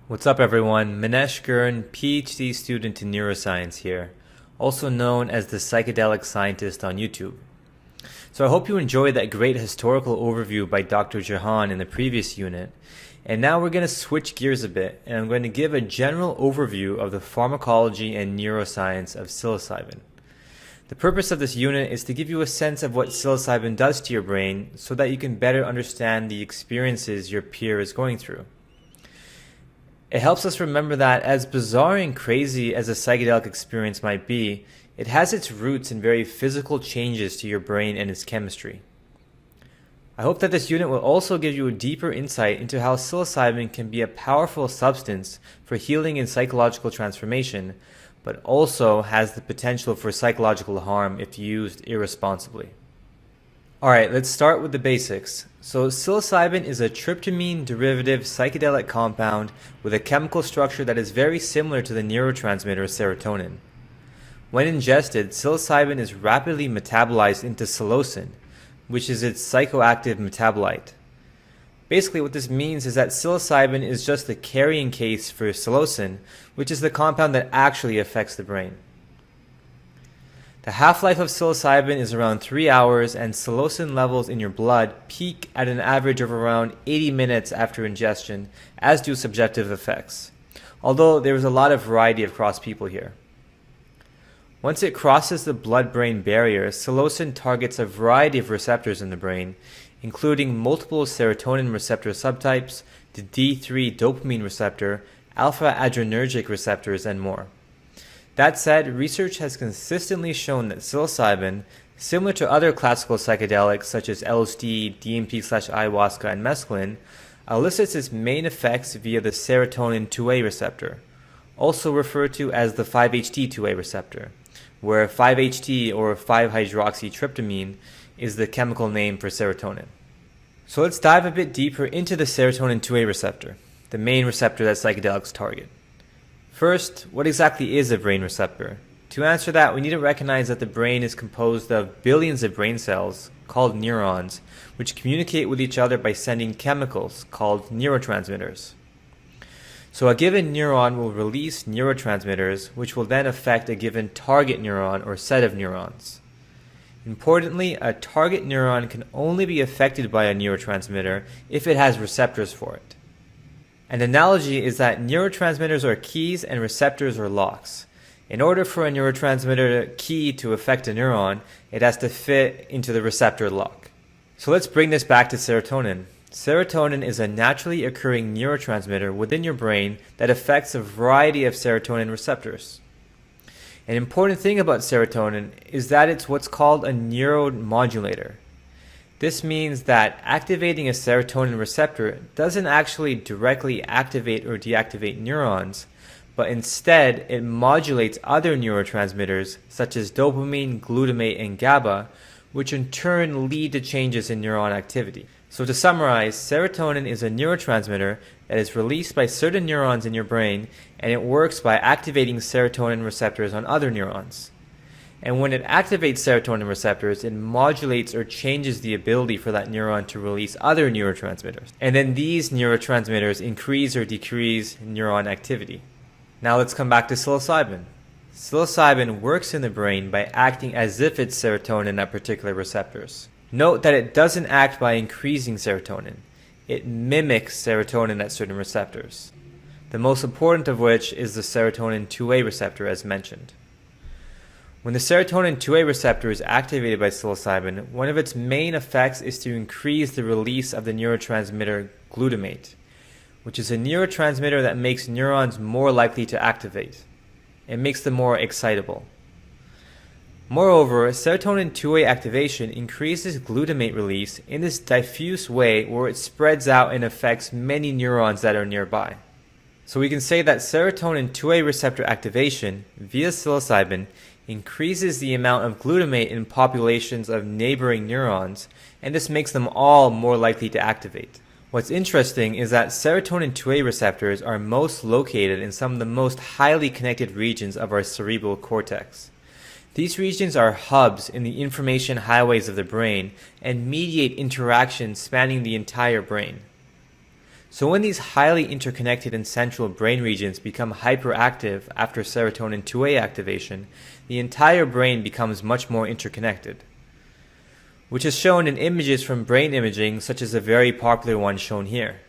What's up, everyone? Manesh Gurn, PhD student in Neuroscience here, also known as the Psychedelic Scientist on YouTube. So I hope you enjoyed that great historical overview by Dr. Jahan in the previous unit. And now we're going to switch gears a bit, and I'm going to give a general overview of the pharmacology and neuroscience of psilocybin. The purpose of this unit is to give you a sense of what psilocybin does to your brain so that you can better understand the experiences your peer is going through. It helps us remember that, as bizarre and crazy as a psychedelic experience might be, it has its roots in very physical changes to your brain and its chemistry. I hope that this unit will also give you a deeper insight into how psilocybin can be a powerful substance for healing and psychological transformation, but also has the potential for psychological harm if used irresponsibly. Alright, let's start with the basics. So psilocybin is a tryptamine derivative psychedelic compound with a chemical structure that is very similar to the neurotransmitter serotonin. When ingested, psilocybin is rapidly metabolized into psilocin, which is its psychoactive metabolite. Basically what this means is that psilocybin is just the carrying case for psilocin, which is the compound that actually affects the brain. The half-life of psilocybin is around 3 hours, and psilocin levels in your blood peak at an average of around 80 minutes after ingestion, as do subjective effects, although there is a lot of variety across people here. Once it crosses the blood-brain barrier, psilocin targets a variety of receptors in the brain, including multiple serotonin receptor subtypes, the D3 dopamine receptor, alpha-adrenergic receptors, and more. That said, research has consistently shown that psilocybin, similar to other classical psychedelics such as LSD, DMT/ayahuasca, and mescaline, elicits its main effects via the serotonin 2A receptor, also referred to as the 5-HT2A receptor, where 5-HT or 5-hydroxytryptamine is the chemical name for serotonin. So let's dive a bit deeper into the serotonin 2A receptor, the main receptor that psychedelics target. First, what exactly is a brain receptor? To answer that, we need to recognize that the brain is composed of billions of brain cells, called neurons, which communicate with each other by sending chemicals, called neurotransmitters. So a given neuron will release neurotransmitters, which will then affect a given target neuron or set of neurons. Importantly, a target neuron can only be affected by a neurotransmitter if it has receptors for it. An analogy is that neurotransmitters are keys and receptors are locks. In order for a neurotransmitter key to affect a neuron, it has to fit into the receptor lock. So let's bring this back to serotonin. Serotonin is a naturally occurring neurotransmitter within your brain that affects a variety of serotonin receptors. An important thing about serotonin is that it's what's called a neuromodulator. This means that activating a serotonin receptor doesn't actually directly activate or deactivate neurons, but instead it modulates other neurotransmitters such as dopamine, glutamate, and GABA, which in turn lead to changes in neuron activity. So to summarize, serotonin is a neurotransmitter that is released by certain neurons in your brain, and it works by activating serotonin receptors on other neurons. And when it activates serotonin receptors, it modulates or changes the ability for that neuron to release other neurotransmitters. And then these neurotransmitters increase or decrease neuron activity. Now let's come back to psilocybin. Psilocybin works in the brain by acting as if it's serotonin at particular receptors. Note that it doesn't act by increasing serotonin. It mimics serotonin at certain receptors, the most important of which is the serotonin 2A receptor as mentioned. When the serotonin 2A receptor is activated by psilocybin, one of its main effects is to increase the release of the neurotransmitter glutamate, which is a neurotransmitter that makes neurons more likely to activate. It makes them more excitable. Moreover, serotonin 2A activation increases glutamate release in this diffuse way where it spreads out and affects many neurons that are nearby. So we can say that serotonin 2A receptor activation via psilocybin increases the amount of glutamate in populations of neighboring neurons, and this makes them all more likely to activate. What's interesting is that serotonin 2A receptors are most located in some of the most highly connected regions of our cerebral cortex. These regions are hubs in the information highways of the brain and mediate interactions spanning the entire brain. So when these highly interconnected and central brain regions become hyperactive after serotonin 2A activation, the entire brain becomes much more interconnected, which is shown in images from brain imaging such as the very popular one shown here.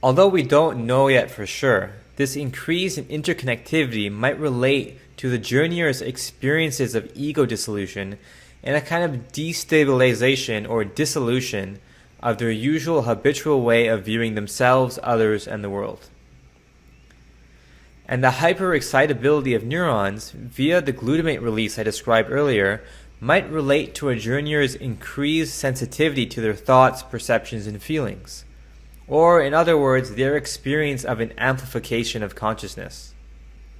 Although we don't know yet for sure, this increase in interconnectivity might relate to the journeyer's experiences of ego dissolution and a kind of destabilization or dissolution of their usual habitual way of viewing themselves, others, and the world. And the hyperexcitability of neurons via the glutamate release I described earlier might relate to a journeyer's increased sensitivity to their thoughts, perceptions, and feelings. Or, in other words, their experience of an amplification of consciousness.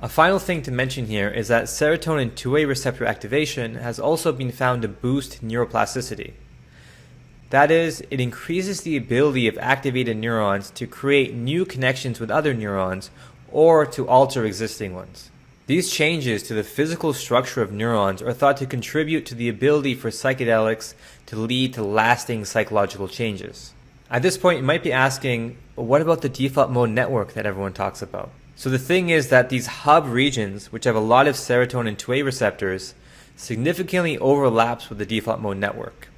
A final thing to mention here is that serotonin 2A receptor activation has also been found to boost neuroplasticity. That is, it increases the ability of activated neurons to create new connections with other neurons or to alter existing ones. These changes to the physical structure of neurons are thought to contribute to the ability for psychedelics to lead to lasting psychological changes. At this point, you might be asking, what about the default mode network that everyone talks about? So the thing is that these hub regions, which have a lot of serotonin 2A receptors, significantly overlaps with the default mode network,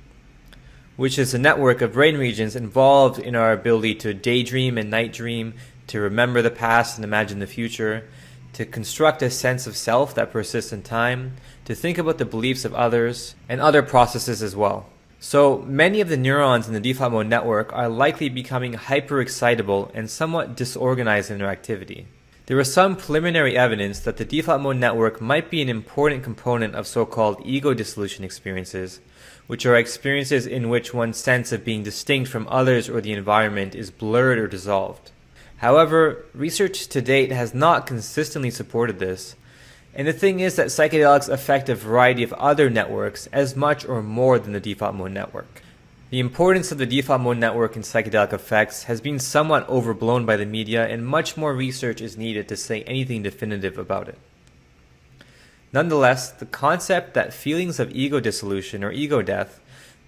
which is a network of brain regions involved in our ability to daydream and night dream, to remember the past and imagine the future, to construct a sense of self that persists in time, to think about the beliefs of others, and other processes as well. So many of the neurons in the default mode network are likely becoming hyperexcitable and somewhat disorganized in their activity. There is some preliminary evidence that the default mode network might be an important component of so-called ego dissolution experiences, which are experiences in which one's sense of being distinct from others or the environment is blurred or dissolved. However, research to date has not consistently supported this, and the thing is that psychedelics affect a variety of other networks as much or more than the default mode network. The importance of the default mode network in psychedelic effects has been somewhat overblown by the media, and much more research is needed to say anything definitive about it. Nonetheless, the concept that feelings of ego dissolution or ego death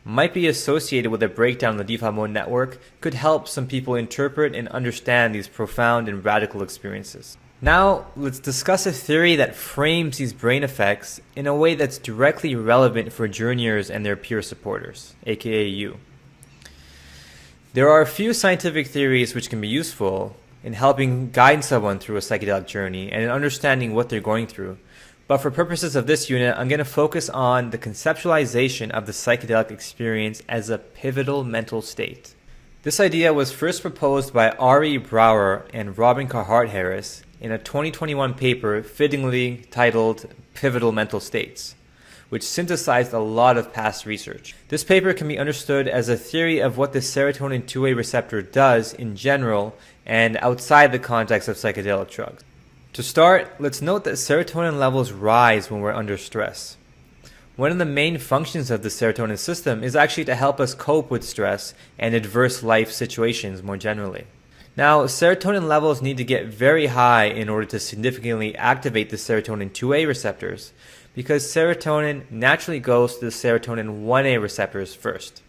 might be associated with a breakdown in the default mode network could help some people interpret and understand these profound and radical experiences. Now, let's discuss a theory that frames these brain effects in a way that's directly relevant for journeyers and their peer supporters, aka you. There are a few scientific theories which can be useful in helping guide someone through a psychedelic journey and in understanding what they're going through. But for purposes of this unit, I'm going to focus on the conceptualization of the psychedelic experience as a pivotal mental state. This idea was first proposed by Ari Brouwer and Robin Carhart Harris in a 2021 paper fittingly titled Pivotal Mental States, which synthesized a lot of past research. This paper can be understood as a theory of what the serotonin 2A receptor does in general and outside the context of psychedelic drugs. To start, let's note that serotonin levels rise when we're under stress. One of the main functions of the serotonin system is actually to help us cope with stress and adverse life situations more generally. Now, serotonin levels need to get very high in order to significantly activate the serotonin 2A receptors, because serotonin naturally goes to the serotonin 1A receptors first.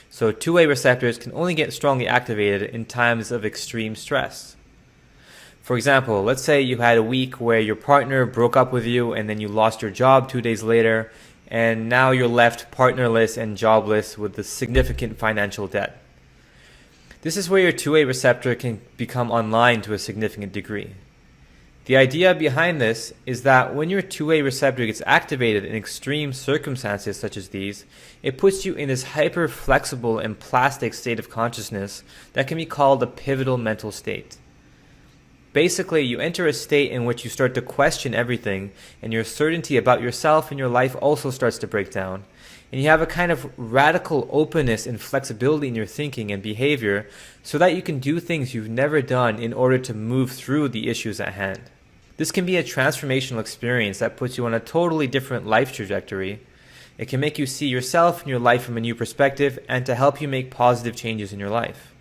So 2A receptors can only get strongly activated in times of extreme stress. For example, let's say you had a week where your partner broke up with you and then you lost your job 2 days later, and now you're left partnerless and jobless with a significant financial debt. This is where your 2A receptor can become online to a significant degree. The idea behind this is that when your 2A receptor gets activated in extreme circumstances such as these, it puts you in this hyper-flexible and plastic state of consciousness that can be called a pivotal mental state. Basically, you enter a state in which you start to question everything, and your certainty about yourself and your life also starts to break down. And you have a kind of radical openness and flexibility in your thinking and behavior so that you can do things you've never done in order to move through the issues at hand. This can be a transformational experience that puts you on a totally different life trajectory. It can make you see yourself and your life from a new perspective and to help you make positive changes in your life.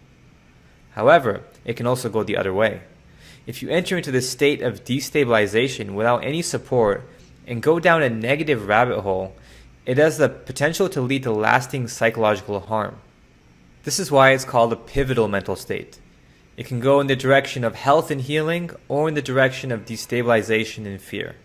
However, it can also go the other way. If you enter into this state of destabilization without any support and go down a negative rabbit hole, it has the potential to lead to lasting psychological harm. This is why it's called a pivotal mental state. It can go in the direction of health and healing or in the direction of destabilization and fear.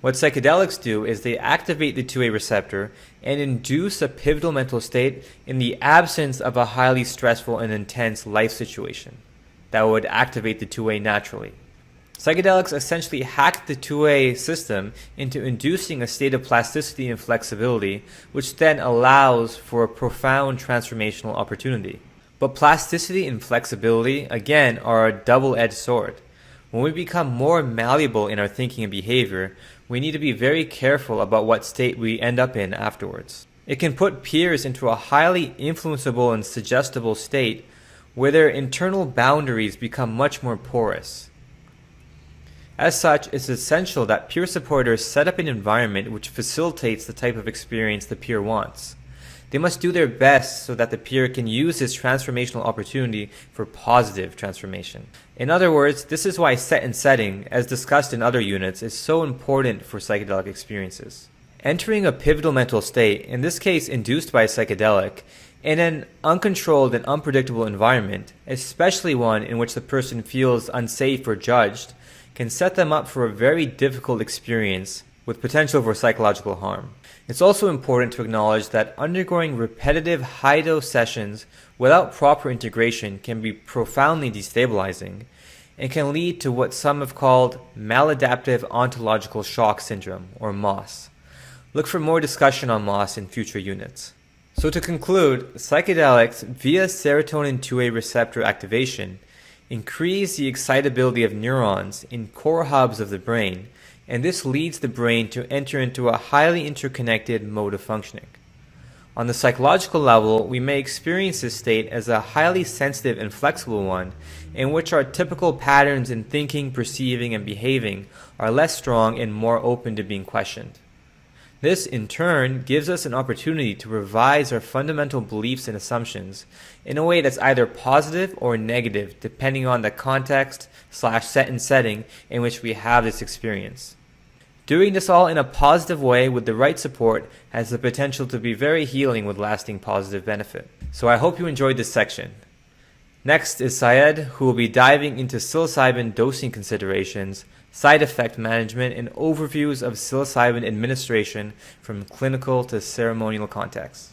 What psychedelics do is they activate the 2A receptor and induce a pivotal mental state in the absence of a highly stressful and intense life situation that would activate the 2A naturally. Psychedelics essentially hack the 2A system into inducing a state of plasticity and flexibility, which then allows for a profound transformational opportunity. But plasticity and flexibility, again, are a double-edged sword. When we become more malleable in our thinking and behavior, we need to be very careful about what state we end up in afterwards. It can put peers into a highly influenceable and suggestible state where their internal boundaries become much more porous. As such, it's essential that peer supporters set up an environment which facilitates the type of experience the peer wants. They must do their best so that the peer can use this transformational opportunity for positive transformation. In other words, this is why set and setting, as discussed in other units, is so important for psychedelic experiences. Entering a pivotal mental state, in this case induced by a psychedelic, in an uncontrolled and unpredictable environment, especially one in which the person feels unsafe or judged, can set them up for a very difficult experience with potential for psychological harm. It's also important to acknowledge that undergoing repetitive high-dose sessions without proper integration can be profoundly destabilizing and can lead to what some have called maladaptive ontological shock syndrome, or MOS. Look for more discussion on MOS in future units. So to conclude, psychedelics via serotonin 2A receptor activation increase the excitability of neurons in core hubs of the brain, and this leads the brain to enter into a highly interconnected mode of functioning. On the psychological level, we may experience this state as a highly sensitive and flexible one, in which our typical patterns in thinking, perceiving, and behaving are less strong and more open to being questioned. This, in turn, gives us an opportunity to revise our fundamental beliefs and assumptions in a way that's either positive or negative, depending on the context/set and setting in which we have this experience. Doing this all in a positive way with the right support has the potential to be very healing with lasting positive benefit. So I hope you enjoyed this section. Next is Syed, who will be diving into psilocybin dosing considerations, side effect management, and overviews of psilocybin administration from clinical to ceremonial contexts.